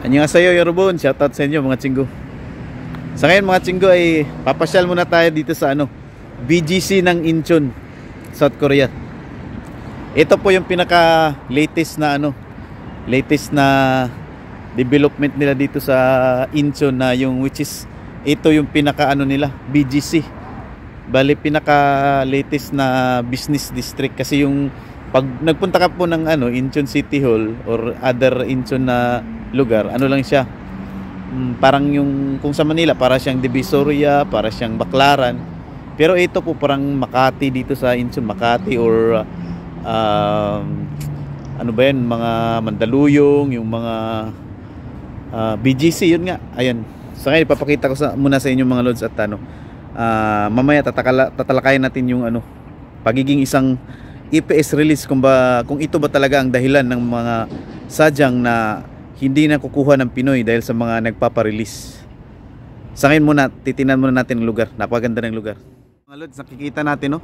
Annyeonghaseyo Yorobun, shoutout sa inyo mga chinggo. Sa ngayon mga chinggo ay papasyal muna tayo dito sa BGC ng Incheon, South Korea. Ito po yung pinaka latest na latest na development nila dito sa Incheon, na yung which is ito yung pinaka nila BGC. Bali pinaka latest na business district, kasi yung pag nagpunta ka po ng Incheon City Hall or other Incheon na lugar, lang siya, parang yung kung sa Manila para siyang Divisoria, para siyang Baclaran. Pero ito po parang Makati dito sa Incheon, Makati or ano ba yan, mga Mandaluyong, yung mga BGC, yun nga. Ayan, so ngayon ipapakita ko muna sa inyo mga lods, at mamaya tatalakayin natin yung pagiging isang EPS release, kung ito ba talaga ang dahilan ng mga sadyang na hindi na kukuha ng Pinoy dahil sa mga nagpaparelease. Sa ngayon muna, titinan muna natin ang lugar. Napakaganda ng lugar. Mga lods, nakikita natin,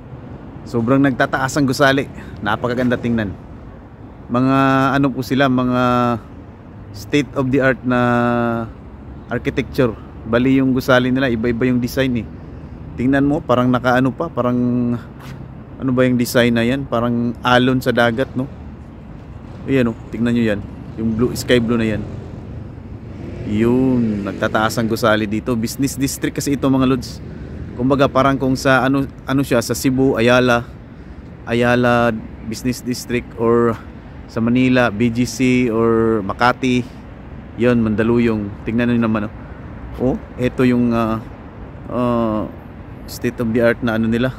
sobrang nagtataas ang gusali. Napakaganda tingnan. Mga po sila, mga state of the art na architecture. Bali yung gusali nila, iba-iba yung design eh. Tingnan mo, parang pa, parang ba yung design na yan? Parang alon sa dagat, no? Ayan, tingnan nyo yan. Yung sky blue na yan. Yun, nagtataas ang gusali dito. Business district kasi ito mga lods. Kumbaga parang kung sa siya, sa Cebu, Ayala Business District, or sa Manila, BGC, or Makati, yun, Mandaluyong. Tingnan nyo naman, ito yung state of the art na nila.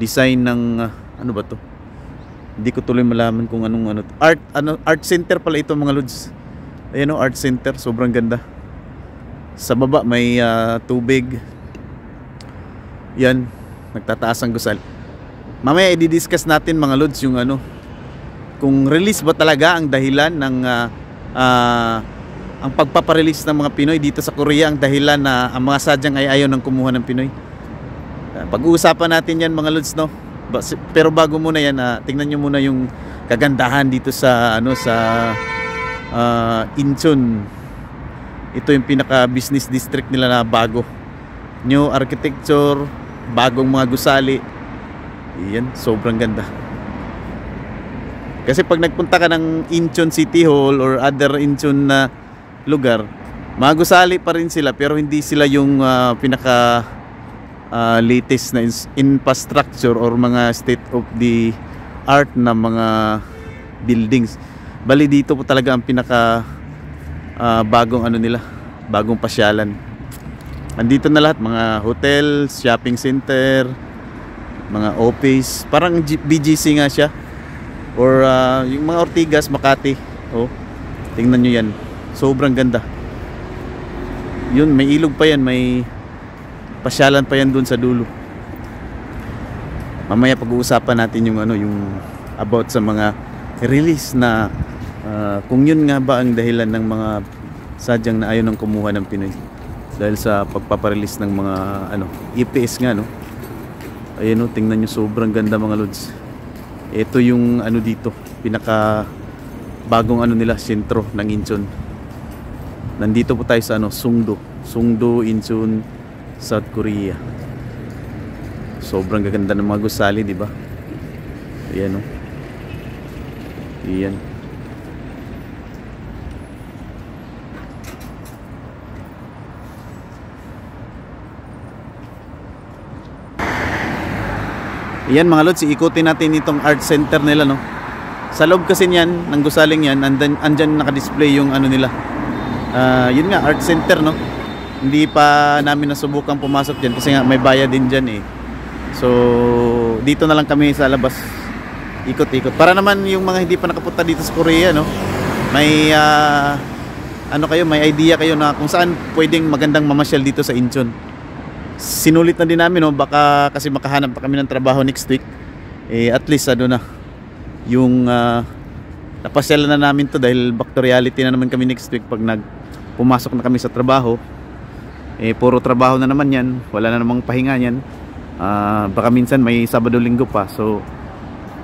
Design ng ba to? Hindi ko tuloy malaman kung art center pala ito mga lods. Ayan, art center, sobrang ganda. Sa baba may tubig. Yan, nagtataas ang gusal. Mamaya i-discuss natin mga lods yung kung release ba talaga ang dahilan ng ang pagpaparelease ng mga Pinoy dito sa Korea, ang dahilan na ang mga sadyang ay ayaw ng kumuha ng Pinoy. Pag-uusapan natin yan mga lods, no? Pero bago muna yan, tingnan nyo muna yung kagandahan dito sa Incheon. Ito yung pinaka business district nila na bago, new architecture, bagong mga gusali. Yan, sobrang ganda. Kasi pag nagpunta ka ng Incheon City Hall or other Incheon na lugar, mga gusali pa rin sila, pero hindi sila yung pinaka latest na infrastructure or mga state of the art na mga buildings. Bali dito po talaga ang pinaka bagong nila, bagong pasyalan. Andito na lahat, mga hotels, shopping center, mga office, parang BGC nga siya, or yung mga Ortigas, Makati. Tingnan nyo yan, sobrang ganda. Yun, may ilog pa yan, may pasyalan pa yan dun sa dulo. Mamaya pag-uusapan natin yung yung about sa mga release na kung yun nga ba ang dahilan ng mga sadyang na ayaw ng kumuha ng Pinoy dahil sa pagpaparelease ng mga EPS nga, no? Ayan, tingnan nyo, sobrang ganda mga lods. Ito yung dito, pinaka bagong nila, sentro ng Incheon. Nandito po tayo sa Sungdo, Incheon, South Korea. Sobrang gaganda ng mga gusali, di ba? Ayan, Ayan. Ayan mga lods, iikutin natin itong art center nila, no? Sa loob kasi niyan, ng gusaling yan, andyan naka-display yung nila. Yun nga, art center, no? Hindi pa namin nasubukan pumasok dyan kasi nga may bayad din dyan eh. So dito na lang kami sa labas, ikot-ikot, para naman yung mga hindi pa nakapunta dito sa Korea, no, may may idea kayo na kung saan pwedeng magandang mamasyal dito sa Incheon. Sinulit na din namin, no, baka kasi makahanap pa kami ng trabaho next week, at least na yung napasyalan na namin to, dahil back to reality na naman kami next week pag pumasok na kami sa trabaho. Puro trabaho na naman yan, wala na namang pahinga yan. Baka minsan may Sabado Linggo pa, so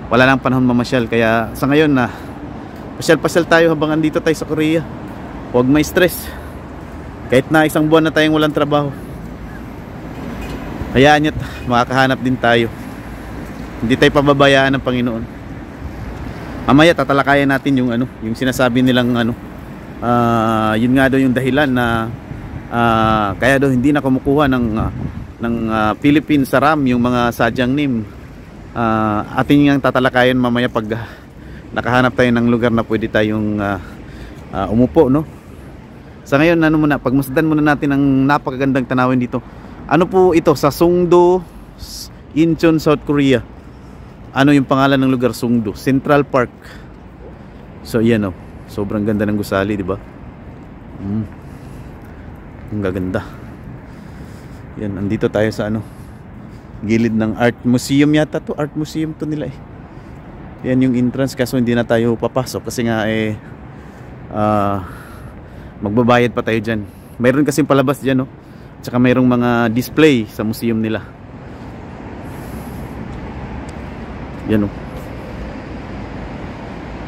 wala lang panahon mamasyal. Kaya sa ngayon pasyal-pasyal tayo habang andito tayo sa Korea. Huwag may stress. Kahit na isang buwan na tayong walang trabaho, hayaan nyo't makakahanap din tayo. Hindi tayo pababayaan ng Panginoon. Mamaya tatalakayan natin yung ano, yung sinasabi nilang ano, yun nga daw yung dahilan na kaya daw hindi na kumukuha ng Philippine Saram yung mga sadyang NIM. Atin yung tatalakayan mamaya pag nakahanap tayo ng lugar na pwede tayong umupo, no? Sa ngayon, ano muna, pagmasdan muna natin ang napakagandang tanawin dito. Ano po ito? Sa Songdo, Incheon, South Korea. Ano yung pangalan ng lugar? Songdo Central Park. So yan, oh, sobrang ganda ng gusali, di ba? Ang gaganda. Yan, andito tayo sa ano, gilid ng art museum yata to. Art museum to nila eh. Yan yung entrance, kaso hindi na tayo papasok kasi nga magbabayad pa tayo dyan. Mayroon kasing palabas dyan, no? Tsaka mayroong mga display sa museum nila. Yan, oh.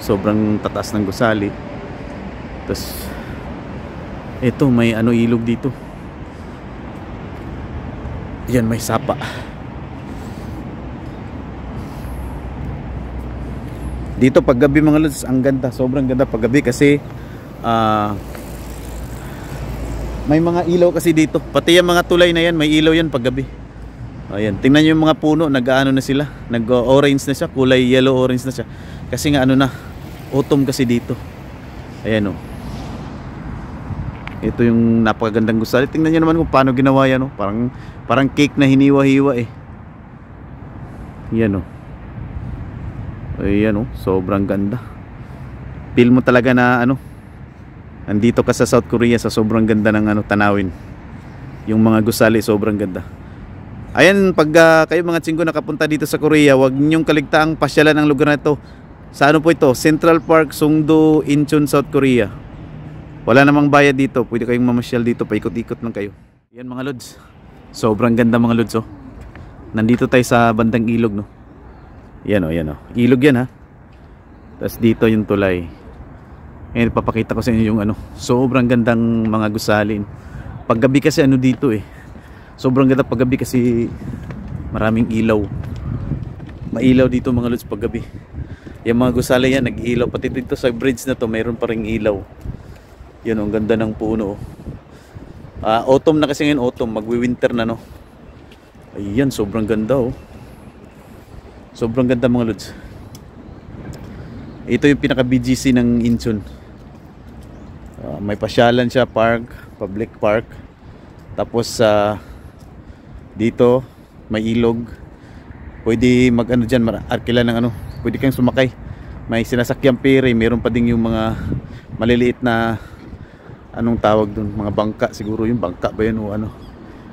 Sobrang tataas ng gusali. Tapos ito, may ano, ilog dito. Yan, may sapa. Dito paggabi mga lods, ang ganda, sobrang ganda paggabi kasi may mga ilaw kasi dito. Pati yung mga tulay na yan, may ilaw yan paggabi. Ayan, tingnan nyo yung mga puno, nag-ano na sila, nag-orange na siya, kulay yellow-orange na siya. Kasi nga ano na, autumn kasi dito. Ayan, oh. Ito yung napakagandang gusali. Tingnan nyo naman kung paano ginawa yan, oh. Parang cake na hiniwa-hiwa eh. Yan, oh. Ayan, oh, sobrang ganda. Feel mo talaga na ano, andito ka sa South Korea sa sobrang ganda ng ano, tanawin. Yung mga gusali sobrang ganda. Ayan, pag kayo mga tsinggo nakapunta dito sa Korea, huwag ninyong kaligtaang pasyalan ang lugar na ito. Sa ano po ito? Central Park, Songdo, Incheon, South Korea. Wala namang bayad dito. Pwede kayong mamasyal dito, paikot-ikot lang kayo. Yan mga lods, sobrang ganda mga lods, oh. Nandito tayo sa bandang ilog, no? Yan, oh, yan, oh. Ilog yan, ha. Tapos dito yung tulay. Ngayon papakita ko sa inyo yung ano, sobrang gandang mga gusali. Paggabi kasi ano dito eh, sobrang ganda paggabi kasi maraming ilaw. Mailaw dito mga lods paggabi. Yung mga gusali yan nag-ilaw, pati dito sa bridge na to mayroon pa ring ilaw. Yan, ang ganda ng puno, oh. Autumn na kasi ngayon, autumn, magwi-winter na, no. Ayan, sobrang ganda, oh. Sobrang ganda mga lods. Ito yung pinaka BGC ng Incheon. May pasyalan siya, park, public park. Tapos dito may ilog. Pwede mag ano diyan, arkila ng ano, pwede kang sumakay. May sinasakyang ferry, meron pa ding yung mga maliliit na anong tawag doon, mga bangka, siguro yung bangka ba yan o ano.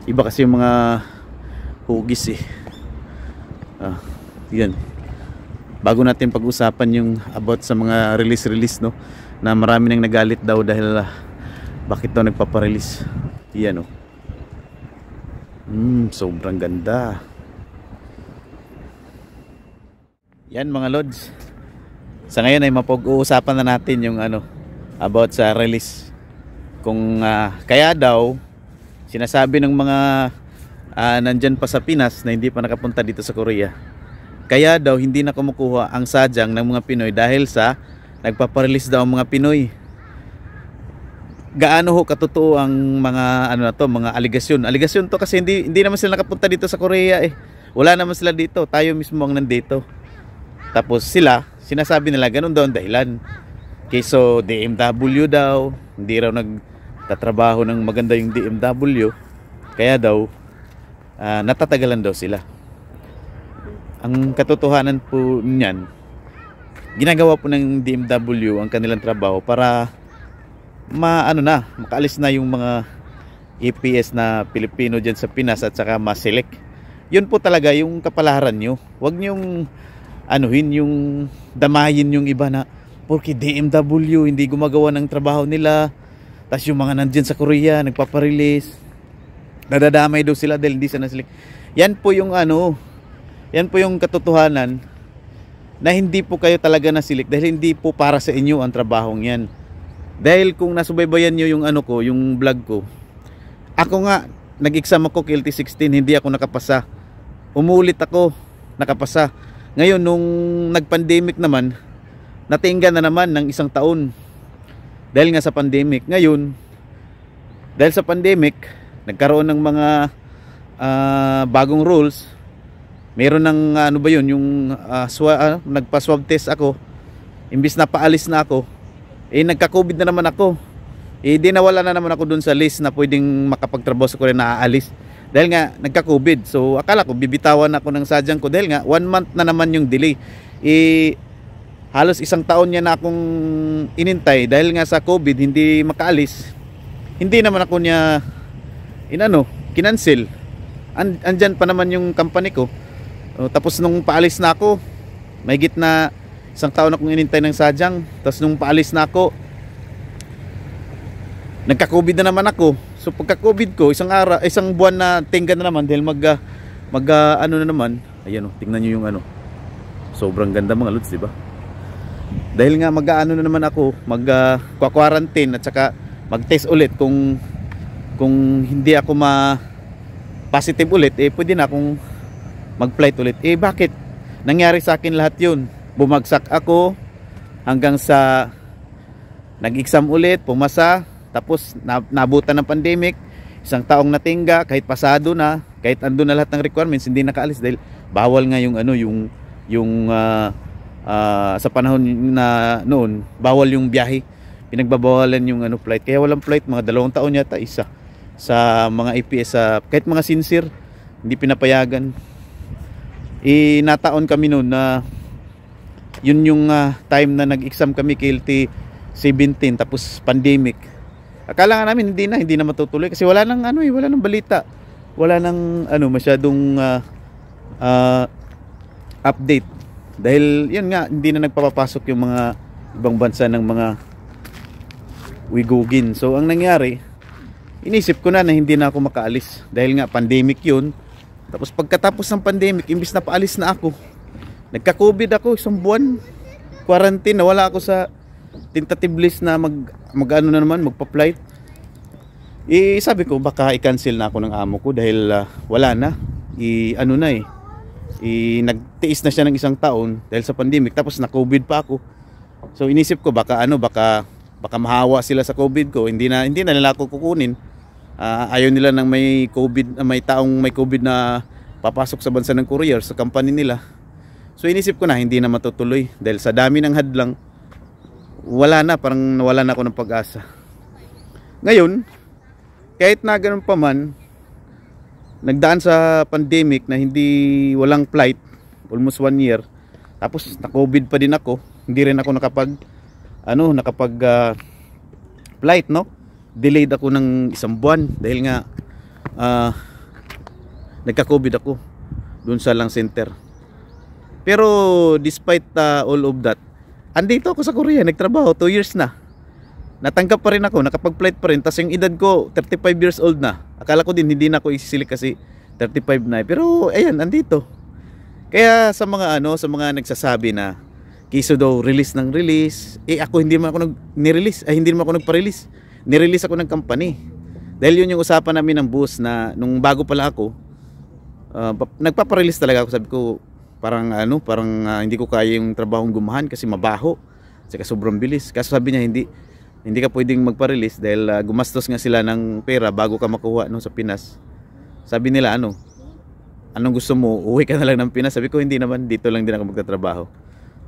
Iba kasi yung mga hugis eh. Yan. Bago natin pag-usapan yung about sa mga release no, na marami nang nagalit daw dahil bakit daw nagpaparelease. Yan, oh. Sobrang ganda. Yan mga lods. Sa ngayon ay mapag-uusapan na natin yung ano about sa release. Kung kaya daw sinasabi ng mga nandyan pa sa Pinas na hindi pa nakapunta dito sa Korea, kaya daw hindi na kumukuha ang sadyang ng mga Pinoy dahil sa nagpaparelease daw ang mga Pinoy. Gaano ho katotoo ang mga ano na to, mga aligasyon. Aligasyon to kasi hindi naman sila nakapunta dito sa Korea eh. Wala naman sila dito, tayo mismo ang nandito. Tapos sila, sinasabi nila ganun daw ang dahilan. Kaysa DMW daw, hindi raw nagtatrabaho ng maganda yung DMW. Kaya daw natatagalan daw sila. Ang katotohanan po niyan, ginagawa po ng DMW ang kanilang trabaho para makaalis na yung mga EPS na Pilipino dyan sa Pinas at saka ma-select. Yun po talaga yung kapalaran nyo. Huwag nyong yung damayin yung iba na porque DMW hindi gumagawa ng trabaho nila, tapos yung mga nandyan sa Korea nagpaparelease, nadadamay daw sila dahil hindi sila na-select. Yan po yung yan po yung katotohanan na hindi po kayo talaga na-select dahil hindi po para sa inyo ang trabahong yan. Dahil kung nasubaybayan nyo yung ano ko, yung vlog ko, ako nga nag-exam ako KLT16, hindi ako nakapasa. Umulit ako, nakapasa. Ngayon nung nag-pandemic naman, natingga na naman ng 1 taon. Dahil nga sa pandemic. Ngayon, dahil sa pandemic, nagkaroon ng mga bagong rules. Meron ng ano ba yun, yung nagpa-swab test ako. Imbis na paalis na ako, nagka-COVID na naman ako. Di nawala na naman ako dun sa list na pwedeng makapagtrabaho sa Korea na aalis. Dahil nga nagka-COVID. So akala ko bibitawan ako ng sadyang ko dahil nga 1 month na naman yung delay. Halos 1 taon niya na akong inintay dahil nga sa COVID hindi makaalis. Hindi naman ako niya kinancel. Andyan pa naman yung company ko. Tapos nung paalis na ako, mahigit na 1 taon akong inintay ng sadyang. Tapos nung paalis na ako, nagka-COVID na naman ako. So pagka-COVID ko, 1 buwan na tingga na naman dahil ano na naman. Ayan tingnan niyo yung sobrang ganda mga lods, di ba? Dahil nga mag-ano na naman ako, quarantine at saka mag-test ulit kung hindi ako positive ulit, pwede na akong mag-flight ulit. Bakit? Nangyari sa akin lahat 'yun. Bumagsak ako hanggang sa nag-exam ulit, pumasa, tapos nabutan ng pandemic, 1 taong natingga, kahit pasado na, kahit andun na lahat ng requirements, hindi nakaalis dahil bawal nga sa panahon na noon, bawal yung biyahe. Pinagbabawalan yung flight. Kaya walang flight, mga 2 taon yata isa sa mga APS, kahit mga sincere, hindi pinapayagan. Nataon kami noon na yun yung time na nag-exam kami KLT 17 tapos pandemic. Akala nga namin hindi na matutuloy kasi wala nang wala nang balita. Wala nang masyadong update. Dahil yun nga hindi na nagpapapasok yung mga ibang bansa ng mga Wigugin. So ang nangyari, inisip ko na hindi na ako makaalis dahil nga pandemic yun. Tapos pagkatapos ng pandemic, imbis na paalis na ako, nagka-COVID ako 1 buwan. Quarantine, nawala ako sa tentative list na magpa-flight. Sabi ko baka i-cancel na ako ng amo ko dahil wala na. Nagtiis na siya ng 1 taon dahil sa pandemic, tapos na-COVID pa ako. So inisip ko baka mahawa sila sa COVID ko, hindi na nila ako kukunin. Ayaw nila ng may taong may COVID na papasok sa bansa ng courier sa company nila. So inisip ko na hindi na matutuloy dahil sa dami ng hadlang, parang nawala na ako ng pag-asa. Ngayon, kahit na ganun pa man, nagdaan sa pandemic na walang flight, almost 1 year, tapos na-COVID pa din ako, hindi rin ako nakapag flight, delayed ako ng 1 buwan dahil nga nagka-COVID ako doon sa Lang Center. Pero despite all of that, andito ako sa Korea, nagtrabaho 2 years na. Natanggap pa rin ako, nakapag-flight pa rin. Tapos yung edad ko 35 years old na. Akala ko din hindi na ako isisilik kasi 35 na. Pero ayan, andito. Kaya sa mga nagsasabi na kiso daw release ng release, ako hindi naman ako nag-release, hindi naman ako nagpa-release. Nirelease ako ng company. Dahil yun yung usapan namin ng boss na nung bago pala ako, nagpapa-release talaga ako. Sabi ko parang hindi ko kaya yung trabahong gumahan kasi mabaho. Kasi sobrang bilis. Kasi sabi niya hindi ka pwedeng magpa-release dahil gumastos nga sila ng pera bago ka makuha sa Pinas. Sabi nila anong gusto mo? Uwi ka na lang ng Pinas. Sabi ko hindi naman, dito lang din ako magtatrabaho.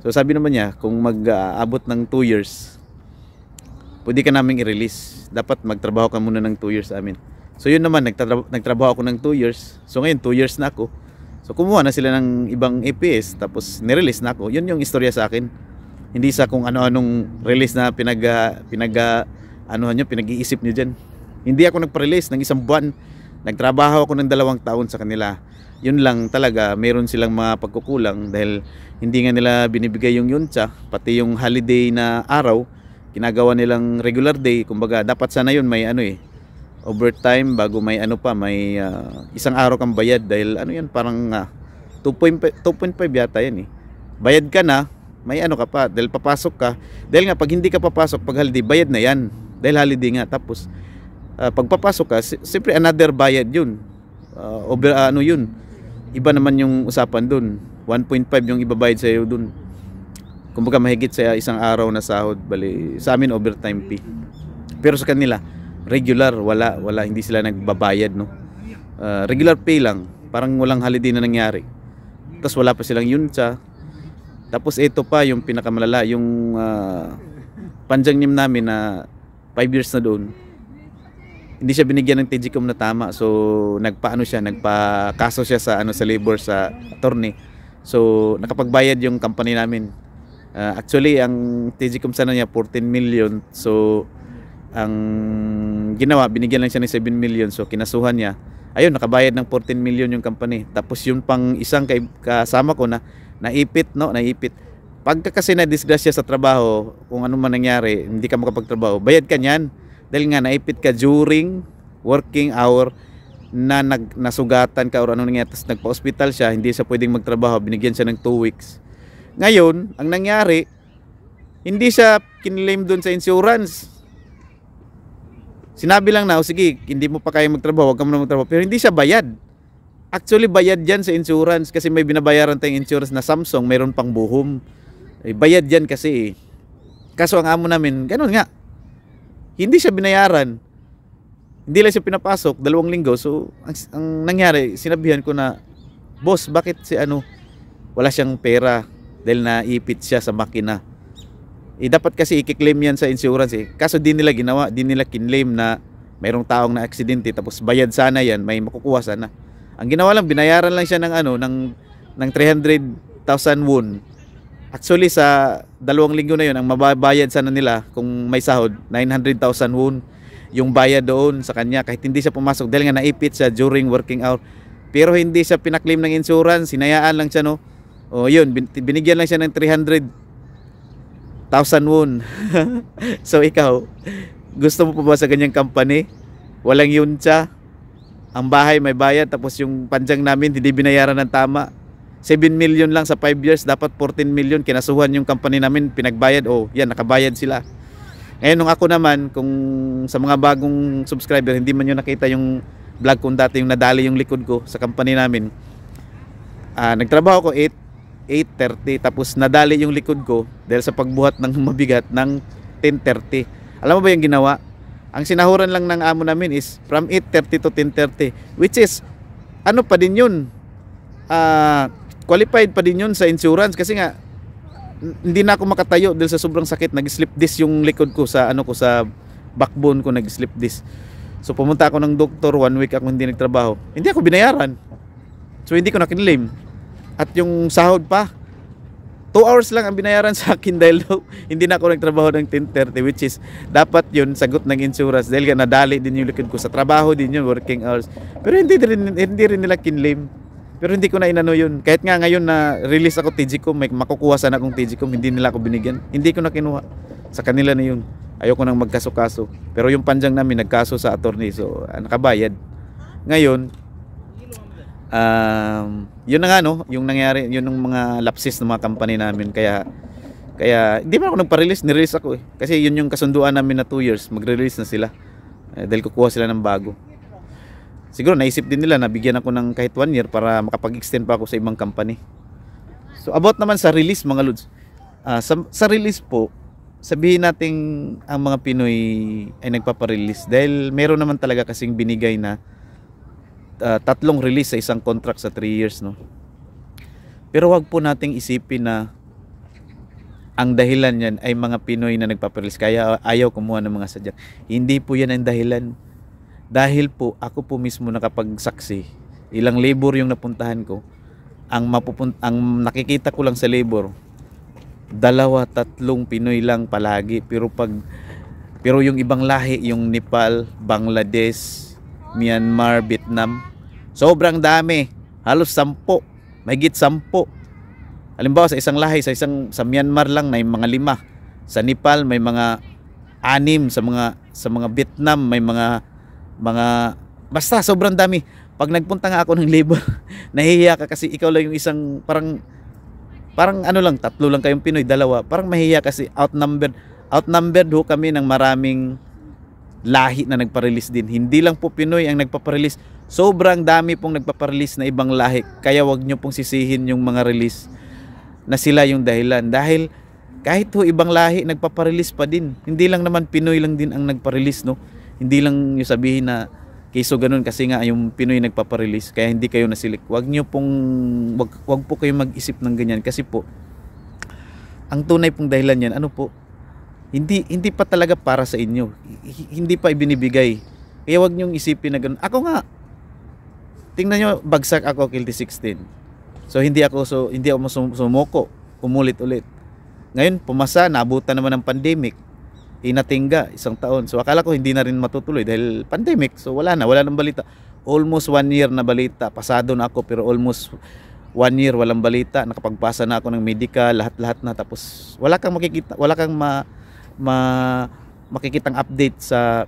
So sabi naman niya, kung mag-abot ng 2 years, pwede ka naming i-release. Dapat magtrabaho ka muna ng 2 years sa amin. So yun naman, nagtrabaho ako ng 2 years. So ngayon 2 years na ako. So kumuha na sila ng ibang APS, tapos nirelease na ako. Yun yung istorya sa akin. Hindi sa kung ano-anong release na pinag-iisip nyo dyan. Hindi ako nagpa-release ng 1 buwan. Nagtrabaho ako ng 2 taon sa kanila. Yun lang talaga, meron silang mga pagkukulang dahil hindi nga nila binibigay yung yuncha, pati yung holiday na araw, ginagawa nilang regular day. Kumbaga, dapat sana yun may overtime bago may may 1 araw kang bayad dahil parang 2.5 yata yan eh. Bayad ka na, may ano ka pa, dahil papasok ka. Dahil nga pag hindi ka papasok pag holiday, bayad na yan. Dahil holiday nga. Tapos pag papasok ka, siyempre another bayad yun. Ano yun. Iba naman yung usapan dun. 1.5 yung ibabayad sa iyo dun. Kumbaga mahigit sa isang araw na sahod. Bali, sa amin overtime fee. Pero sa kanila, regular, wala, hindi sila nagbabayad, no. Regular pay lang, parang walang holiday na nangyari. Tapos wala pa silang yunsa. Tapos ito pa yung pinakamalala, yung panjangnim namin na 5 years na doon. Hindi siya binigyan ng TGCOM na tama. So nagpakaso siya sa sa labor sa attorney. So nakapagbayad yung company namin. Actually ang TGCOM sana niya 14 million. So ang ginawa, binigyan lang siya ng 7 million. So kinasuhan niya. Ayun, nakabayad ng 14 million yung company. Tapos yung pang isang kasama ko na naipit, no, naipit. Pagka kasi na disgrasya sa trabaho, kung ano man nangyari, hindi ka makapagtrabaho, bayad ka niyan. Dahil nga naipit ka during working hour na nasugatan ka or ano nangyari, tapos nagpa-hospital siya, hindi siya pwedeng magtrabaho, binigyan siya ng 2 weeks. Ngayon, ang nangyari, hindi siya kinlaim doon sa insurance. Sinabi lang na, sige, hindi mo pa kaya magtrabaho, wag ka muna magtrabaho. Pero hindi siya bayad. Actually, bayad yan sa insurance kasi may binabayaran tayong insurance na Samsung, mayroon pang buhom. Bayad yan kasi. Kaso ang amo namin, ganun nga. Hindi siya binayaran. Hindi lang siya pinapasok, 2 linggo. So, ang nangyari, sinabihan ko na, boss, bakit si wala siyang pera dahil naipit siya sa makina. Dapat kasi i-claim yan sa insurance Kaso di nila ginawa, di nila kinlaim na mayroong taong na aksidente tapos bayad sana yan, may makukuha sana. Ang ginawa lang, binayaran lang siya ng 300,000 won. Actually sa 2 linggo na yun, ang mababayad sana nila kung may sahod, 900,000 won yung bayad doon sa kanya kahit hindi siya pumasok dahil nga naipit siya during working hour. Pero hindi siya pinaklaim ng insurance, hinayaan lang siya, no. O yun, binigyan lang siya ng 300,000 won. So ikaw, gusto mo pa ba sa ganyang company? Walang yunsa, ang bahay may bayad, tapos yung panjang namin hindi binayaran ng tama. 7 million lang sa 5 years, dapat 14 million. Kinasuhan yung company namin, pinagbayad. Yan, nakabayad sila. Ngayon nung ako naman, kung sa mga bagong subscriber, hindi man nyo nakita yung vlog kong dati, yung nadali yung likod ko sa company namin. Nagtrabaho ko 8:30, tapos nadali yung likod ko dahil sa pagbuhat ng mabigat ng 10:30. Alam mo ba yung ginawa? Ang sinahuran lang ng amo namin is from 8:30 to 10:30, which is ano pa din yun, qualified pa din yun sa insurance kasi nga hindi na ako makatayo dahil sa sobrang sakit. Nag-slip disc yung likod ko sa sa backbone ko, nag-slip disc. So pumunta ako ng doktor, 1 week ako hindi nagtrabaho. Hindi ako binayaran. So hindi ko na kinlaim. At yung sahod pa, 2 hours lang ang binayaran sa akin dahil hindi na ako nagtrabaho ng 10:30, which is dapat yun sagot ng insurance dahil nadali din yung likod ko sa trabaho din yun, working hours. Pero hindi rin nila kinlaim. Pero hindi ko na inano yun. Kahit nga ngayon na release ako TGCOM, may makukuha sana akong TGCOM, hindi nila ako binigyan. Hindi ko na kinuha. Sa kanila na yun. Ayoko nang magkaso-kaso. Pero yung panjang namin nagkaso sa attorney, so nakabayad. Ngayon, yun na nga, no, yung nangyari, yun ng mga lapses ng mga company namin. Kaya hindi pa ako nagpa-release, ni-release ako kasi yun yung kasunduan namin na 2 years, magre-release na sila dahil kukuha sila ng bago. Siguro naisip din nila na bigyan ako ng kahit 1 year para makapag-extend pa ako sa ibang company. So about naman sa release, mga lods, sa release po, sabihin natin ang mga Pinoy ay nagpapa-release dahil meron naman talaga kasing binigay na 3 release sa isang contract sa 3 years, no. Pero wag po nating isipin na ang dahilan yan ay mga Pinoy na nagpapa-release kaya ayaw kumuha ng mga sadyak. Hindi po yan ang dahilan. Dahil po ako po mismo nakapagsaksi, ilang labor yung napuntahan ko, ang nakikita ko lang sa labor 2-3 Pinoy lang palagi, pero yung ibang lahi, yung Nepal, Bangladesh, Myanmar, Vietnam, sobrang dami, halos 10, mahigit 10. Halimbawa sa isang lahi, sa Myanmar lang may mga 5, sa Nepal may mga 6, sa mga Vietnam may mga basta sobrang dami. Pag nagpunta nga ako ng labor, nahihiya ka kasi ikaw lang yung isang parang Parang ano lang, tatlo lang kayong Pinoy, dalawa. Parang mahiya kasi outnumbered ho kami ng maraming lahi na nagpa-release din. Hindi lang po Pinoy ang nagpapa-release. Sobrang dami pong nagpapa-release na ibang lahi. Kaya wag nyo pong sisihin yung mga release na sila yung dahilan. Dahil kahit ho ibang lahi nagpapa-release pa din. Hindi lang naman Pinoy lang din ang nagpa-release, no? Hindi lang yung sabihin na keso ganun kasi nga yung Pinoy nagpapa-release kaya hindi kayo nasilik. Wag po kayo mag-isip ng ganyan kasi po ang tunay pong dahilan yan, ano po? Hindi pa talaga para sa inyo. Hindi pa ibinibigay. Kaya wag niyo isipin na ganun. Ako nga, tingnan niyo, bagsak ako Kilty 16. So hindi ako sumuko, umulit ulit. Ngayon pumasa, naabutan naman ng pandemic. Inatingga, 1 taon. So akala ko hindi na rin matutuloy dahil pandemic. So wala nang balita. Almost 1 year na balita. Pasado na ako pero almost 1 year walang balita. Nakapagpasa na ako ng medical, lahat-lahat na. Tapos wala kang makikita, wala kang makikitang update sa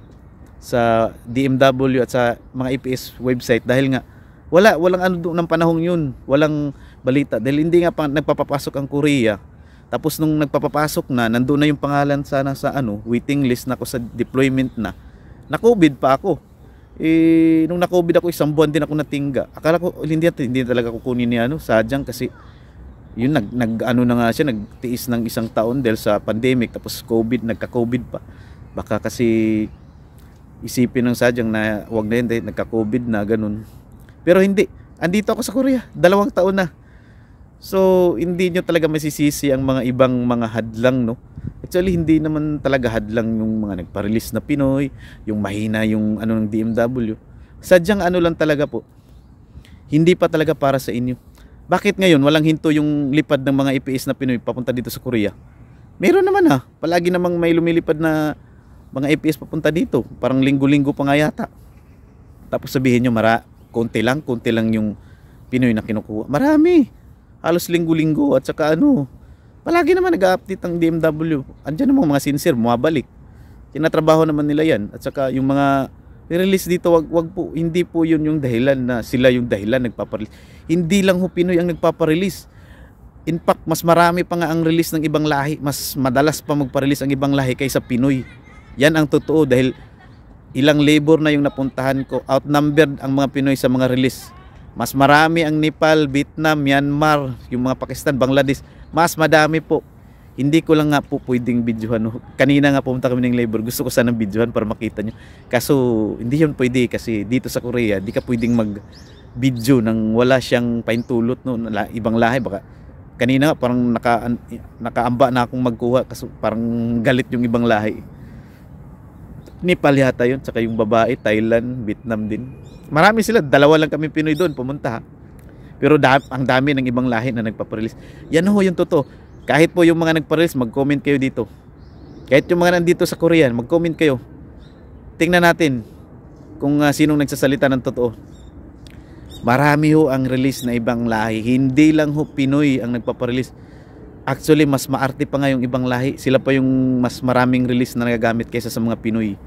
DMW at sa mga EPS website dahil nga walang ano doon ng panahong yun. Walang balita dahil hindi nga nagpapapasok ang Korea. Tapos nung nagpapapasok na, nandoon na yung pangalan sana sa waiting list na ako sa deployment na. Na-COVID pa ako. Nung na-COVID ako, 1 buwan din ako natingga. Akala ko hindi talaga kukunin ni sadyang kasi yun na nga siya, nagtiis ng 1 taon dahil sa pandemic tapos COVID, nagka-COVID pa. Baka kasi isipin ng sadyang na wag na yun dahil nagka-COVID na ganun. Pero hindi. Andito ako sa Korea, 2 taon na. So, hindi nyo talaga masisisi ang mga ibang mga hadlang, no? Actually, hindi naman talaga hadlang yung mga nagpa-release na Pinoy, yung mahina yung ng DMW. Sadyang lang talaga po. Hindi pa talaga para sa inyo. Bakit ngayon walang hinto yung lipad ng mga EPS na Pinoy papunta dito sa Korea? Meron naman palagi namang may lumilipad na mga EPS papunta dito. Parang linggo-linggo pa nga yata. Tapos sabihin nyo, konti lang yung Pinoy na kinukuha. Marami. Halos linggo-linggo at saka palagi naman nag-update ang DMW. Andiyan naman mga sincere, bumabalik. Tinatrabaho naman nila yan. At saka yung mga release dito, wag po, hindi po yun yung dahilan na sila yung dahilan nagpaparelease. Hindi lang ho Pinoy ang nagpaparelease. In fact, mas marami pa nga ang release ng ibang lahi. Mas madalas pa magpa-release ang ibang lahi kaysa Pinoy. Yan ang totoo dahil ilang labor na yung napuntahan ko. Outnumbered ang mga Pinoy sa mga release. Mas marami ang Nepal, Vietnam, Myanmar, yung mga Pakistan, Bangladesh. Mas madami po. Hindi ko lang nga po pwedeng videohan. Kanina nga pumunta kami ng labor. Gusto ko sanang videohan para makita nyo. Kaso hindi yun pwede kasi dito sa Korea, di ka pwedeng mag-video nang wala siyang paintulot. Ibang lahi. Baka kanina nga parang nakaamba na akong magkuha kasi parang galit yung ibang lahi. Nepal yata yun. Tsaka yung babae, Thailand, Vietnam din. Marami sila, 2 lang kami Pinoy doon pumunta Pero ang dami ng ibang lahi na nagpaparelease. Yan yung totoo. Kahit po yung mga nagparelease, mag-comment kayo dito. Kahit yung mga nandito sa Korean, mag-comment kayo. Tingnan natin kung sinong nagsasalita ng totoo. Marami ang release na ibang lahi. Hindi lang Pinoy ang nagpaparelease. Actually, mas maarte pa nga yung ibang lahi. Sila pa yung mas maraming release na nagagamit kaysa sa mga Pinoy.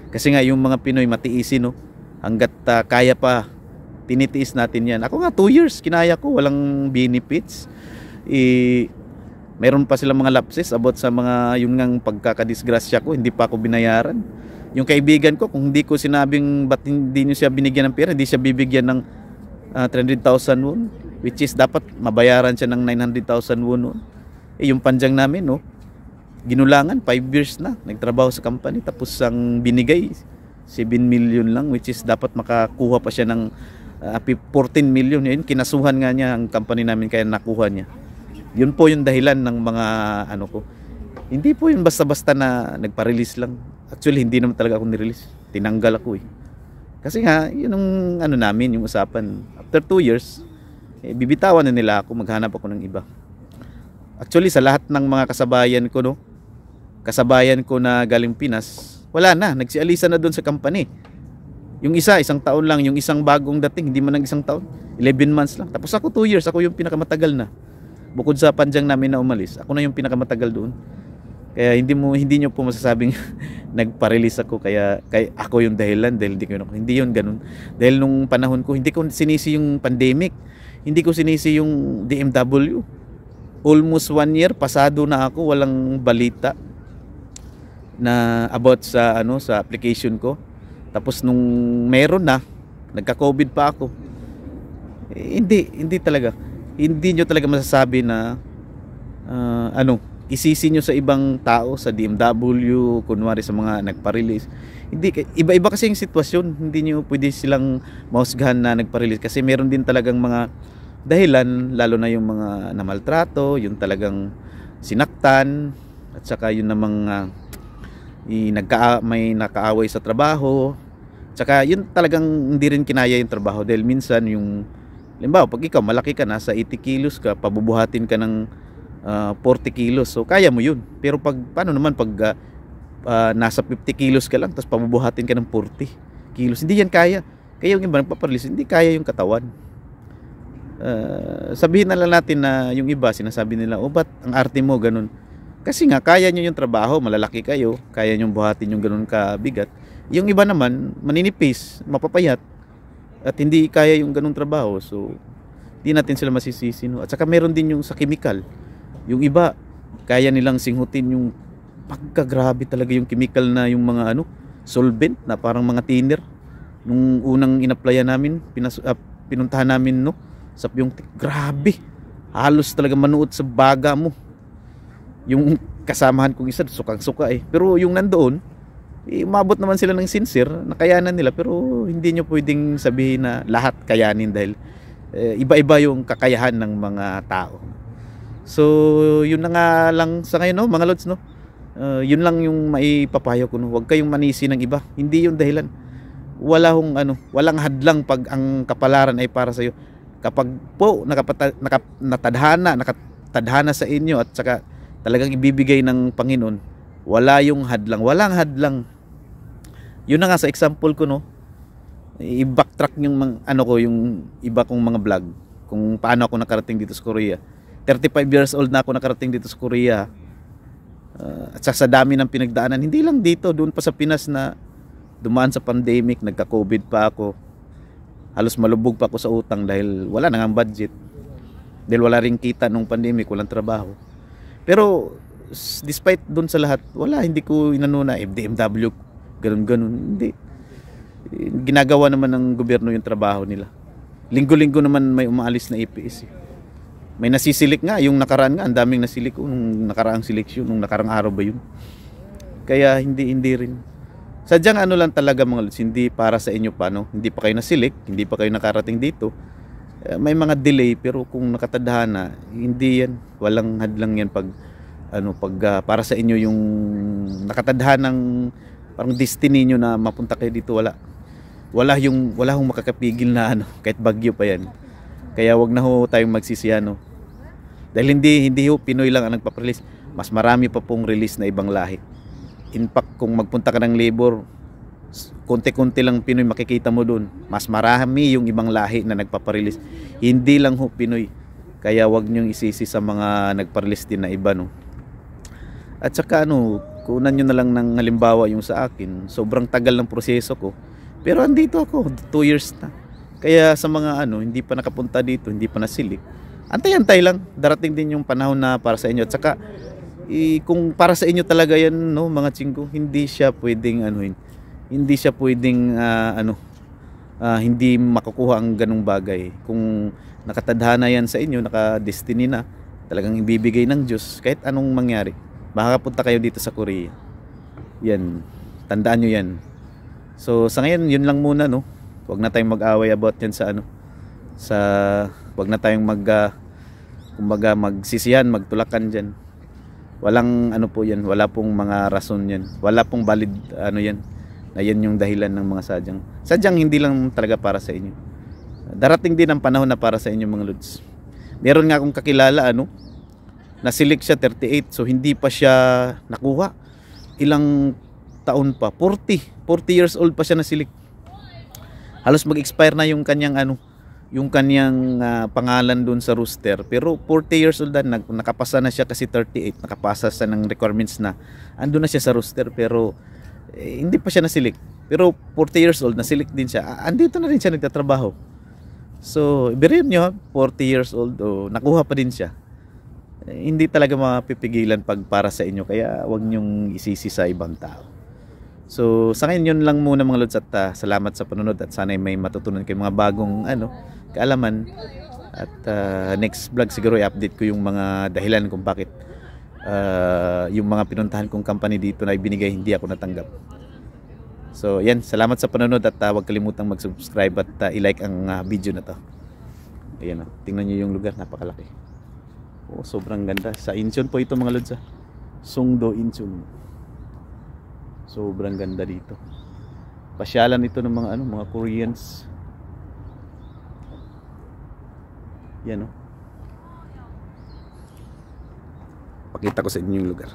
Kasi nga yung mga Pinoy matiisin, hanggat kaya pa, tinitiis natin yan. Ako nga 2 years kinaya ko, walang benefits. Meron pa silang mga lapses about sa mga yung ngang pagkakadisgrasya ko, hindi pa ako binayaran. Yung kaibigan ko, kung hindi ko sinabing ba't hindi nyo siya binigyan ng pera, hindi siya bibigyan ng 300,000 won, which is dapat mabayaran siya ng 900,000 won. Yung panjang namin, ginulangan 5 years na nagtrabaho sa company, tapos ang binigay 7 million lang, which is dapat makakuha pa siya ng 14 million. Yun, kinasuhan nga niya ang company namin kaya nakuha niya. Yun po yung dahilan ng mga ko. Hindi po yun basta-basta na nagpa-release lang. Actually, hindi naman talaga ako nirelease. Tinanggal ako Kasi nga, yun ang namin, yung usapan. After 2 years, bibitawan na nila ako, maghanap ako ng iba. Actually, sa lahat ng mga kasabayan ko na galing Pinas, wala na, nagsialisa na doon sa company. Yung isa, 1 taon lang. Yung isang bagong dating, hindi man ng 1 taon. 11 months lang. Tapos ako 2 years, ako yung pinakamatagal na. Bukod sa panjang namin na umalis, ako na yung pinakamatagal doon. Kaya hindi nyo po masasabing nagpa-release ako kaya ako yung dahilan dahil hindi yun ganun. Dahil nung panahon ko, hindi ko sinisi yung pandemic. Hindi ko sinisi yung DMW. almost 1 year pasado na ako, walang balita na about sa sa application ko. Tapos nung meron na, nagka-COVID pa ako. Hindi talaga. Hindi nyo talaga masasabi na isisi nyo sa ibang tao, sa DMW, kunwari sa mga nagpa-release. Hindi, iba-iba kasi yung sitwasyon. Hindi nyo pwede silang mahusgahan na nagpa-release kasi meron din talagang mga dahilan, lalo na yung mga namaltrato, yung talagang sinaktan, at saka yun namang may nakaaway sa trabaho. Tsaka yun talagang hindi rin kinaya yung trabaho dahil minsan yung halimbawa pag ikaw malaki ka, nasa 80 kilos ka, pabubuhatin ka ng 40 kilos, so kaya mo yun. Pero paano naman pag nasa 50 kilos ka lang tapos pabubuhatin ka ng 40 kilos, hindi yan kaya. Kaya yung iba nagpaparelease, hindi kaya yung katawan. Sabihin na lang natin na yung iba sinasabi nila, ba't ang arte mo ganun? Kasi nga kaya nyo yung trabaho, malalaki kayo, kaya nyo buhatin yung ganun kabigat. Yung iba naman maninipis, mapapayat, at hindi kaya yung ganung trabaho, so di natin sila masisisi, no? At saka meron din yung sa chemical. Yung iba kaya nilang singhutin yung pagkagrabe talaga yung chemical na yung mga solvent na parang mga thinner. Nung unang inapplyan namin, pinuntahan namin sa Pyeongtaek, grabe, halos talaga manuot sa baga mo. Yung kasamahan kong isa sukang-suka pero yung nandoon umabot naman sila ng sincere, nakayanan nila, pero hindi nyo pwedeng sabihin na lahat kayanin dahil iba-iba yung kakayahan ng mga tao. So yun na nga lang sa ngayon, mga lods, yun lang yung maipapayo ko, huwag kayong manisi ng iba, hindi yung dahilan. Walang hadlang pag ang kapalaran ay para sa iyo. Kapag po nakatadhana sa inyo at saka talagang ibibigay ng Panginoon, wala yung hadlang, walang hadlang. Yun na nga sa example ko, i-backtrack yung yung iba kong mga vlog kung paano ako nakarating dito sa Korea. 35 years old na ako nakarating dito sa Korea. At sa dami ng pinagdaanan, hindi lang dito, doon pa sa Pinas na dumaan sa pandemic, nagka-COVID pa ako. Halos malubog pa ako sa utang dahil wala na nga budget. Dahil wala ring kita nung pandemic, walang trabaho. Pero despite doon sa lahat, hindi ko inanuna DMW, ganun, hindi. Ginagawa naman ng gobyerno yung trabaho nila. Linggo-linggo naman may umaalis na EPS. May nasisilik nga, yung nakaraan nga, ang daming nasilik nung nakaraang seleksyon, nung nakaraang araw ba yun. Kaya hindi rin. Sadyang lang talaga mga lods, hindi para sa inyo pa, hindi pa kayo nasilik, hindi pa kayo nakarating dito. May mga delay, pero kung nakatadhana, hindi yan, walang hadlang yan pag para sa inyo yung nakatadhanang parang destiny nyo na mapunta kayo dito, wala hong makakapigil na kahit bagyo pa yan. Kaya wag na ho tayong magsisiyan, dahil hindi ho Pinoy lang ang nagpa-release, mas marami pa pong release na ibang lahi. In fact, kung magpunta ka ng labor, konti-konti lang Pinoy makikita mo doon. Mas marami yung ibang lahi na nagpaparelease. Hindi lang ho Pinoy. Kaya wag niyong isisi sa mga nagparelease din na iba, At saka kunan nyo na lang ng halimbawa yung sa akin. Sobrang tagal ng proseso ko. Pero andito ako, 2 years na. Kaya sa mga hindi pa nakapunta dito, hindi pa nasilik, antay-antay lang. Darating din yung panahon na para sa inyo. At saka kung para sa inyo talaga yan, mga chingko, hindi siya pwedeng hindi siya pwedeng hindi makukuha ang ganung bagay. Kung nakatadhana yan sa inyo, naka-destiny na, talagang ibibigay ng Diyos kahit anong mangyari. Makakapunta kayo dito sa Korea. Yan, tandaan nyo yan. So sa ngayon, yun lang muna, Huwag na tayong mag-away about yan huwag na tayong kumbaga magsisihan, magtulakan dyan. Walang po yan, wala pong mga rason yan, wala pong valid yan, na yan yung dahilan ng mga sadyang hindi lang talaga para sa inyo. Darating din ang panahon na para sa inyo, mga lods. Meron nga akong kakilala nasilik siya 38, so hindi pa siya nakuha. Ilang taon pa, 40 years old pa siya nasilik. Halos mag-expire na yung kanyang pangalan doon sa rooster, pero 40 years old na, nakapasa na siya kasi 38, nakapasa sa ng requirements na andun na siya sa rooster, pero hindi pa siya nasilik. Pero 40 years old, nasilik din siya, andito na rin siya nagtatrabaho. So believe nyo, 40 years old, nakuha pa din siya. hindi talaga mapipigilan pag para sa inyo, kaya wag nyong isisi sa ibang tao. So sa ngayon yun lang muna mga lods, at salamat sa panunod, at sana may matutunan kayo mga bagong kaalaman, at next vlog siguro i-update ko yung mga dahilan kung bakit yung mga pinuntahan kong company dito na ibinigay hindi ako natanggap. So yan, salamat sa panunod, at huwag kalimutang mag-subscribe at i-like ang video na to. Ayan, tingnan nyo yung lugar, napakalaki. Sobrang ganda. Sa Incheon po ito mga lods, Songdo Incheon. Sobrang ganda dito. Pasyalan ito ng mga Koreans. Yan, pakita ko sa inyo yung lugar.